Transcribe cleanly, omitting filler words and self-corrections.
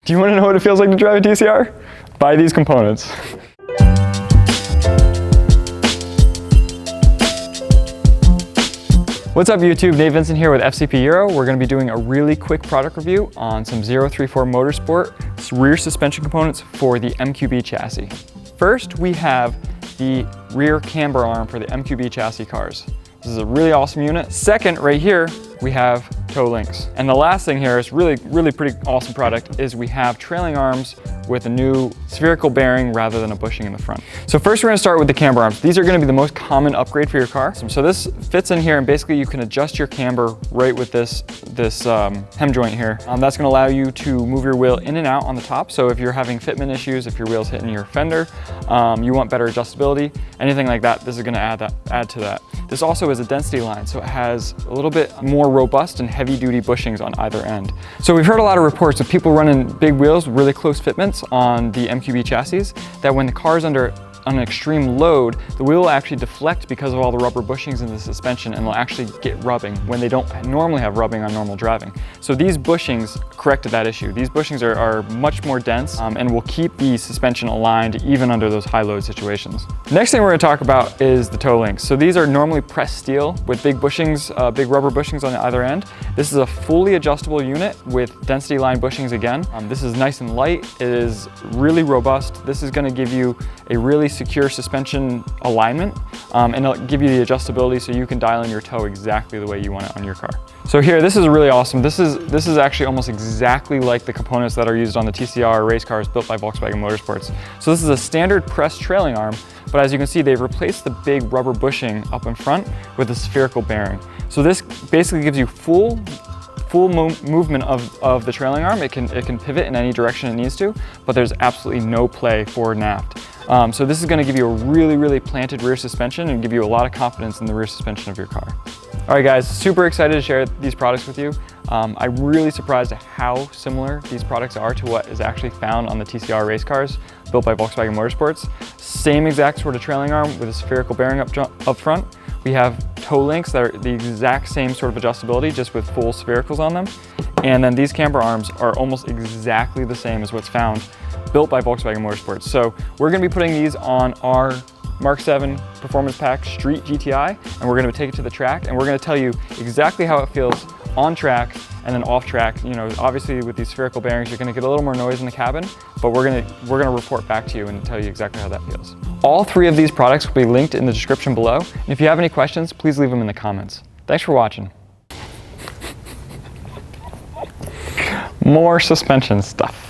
Do you want to know what it feels like to drive a TCR? Buy these components. What's up YouTube, Nate Vincent here with FCP Euro. We're going to be doing a really quick product review on some 034 Motorsport rear suspension components for the MQB chassis. First, we have the rear camber arm for the MQB chassis cars. This is a really awesome unit. Second, right here, we have toe links. And the last thing here is really pretty awesome product is we have trailing arms with a new spherical bearing rather than a bushing in the front. So first we're gonna start with the camber arms. These are gonna be the most common upgrade for your car. So this fits in here and basically you can adjust your camber right with this hem joint here. That's gonna allow you to move your wheel in and out on the top. So if you're having fitment issues, if your wheel's hitting your fender, you want better adjustability, anything like that, this is gonna add to that. This also is a density line, so it has a little bit more robust and heavy duty bushings on either end. So we've heard a lot of reports of people running big wheels with really close fitments on the MQB chassis, that when the car's under an extreme load, the wheel will actually deflect because of all the rubber bushings in the suspension and will actually get rubbing when they don't normally have rubbing on normal driving. So these bushings corrected that issue. These bushings are much more dense and will keep the suspension aligned even under those high load situations. Next thing we're going to talk about is the toe links. So these are normally pressed steel with big bushings, big rubber bushings on either end. This is a fully adjustable unit with density line bushings again. This is nice and light. It is really robust. This is going to give you a really secure suspension alignment and it'll give you the adjustability so you can dial in your toe exactly the way you want it on your car. So here, this is really awesome. This is actually almost exactly like the components that are used on the TCR race cars built by Volkswagen Motorsports. So this is a standard pressed trailing arm, but as you can see, they've replaced the big rubber bushing up in front with a spherical bearing. So this basically gives you full movement of the trailing arm. It can pivot in any direction it needs to, but there's absolutely no play forward and aft. So this is going to give you a really planted rear suspension and give you a lot of confidence in the rear suspension of your car. All right guys, super excited to share these products with you. I'm really surprised at how similar these products are to what is actually found on the TCR race cars built by Volkswagen Motorsports. Same exact sort of trailing arm with a spherical bearing up front. We have toe links that are the exact same sort of adjustability, just with full sphericals on them. And then these camber arms are almost exactly the same as what's found built by Volkswagen Motorsports. So we're gonna be putting these on our Mark 7 Performance Pack Street GTI, and we're gonna take it to the track, and we're gonna tell you exactly how it feels on track and then off track. You know, obviously with these spherical bearings, you're gonna get a little more noise in the cabin, but we're gonna report back to you and tell you exactly how that feels. All three of these products will be linked in the description below. And if you have any questions, please leave them in the comments. Thanks for watching. More suspension stuff.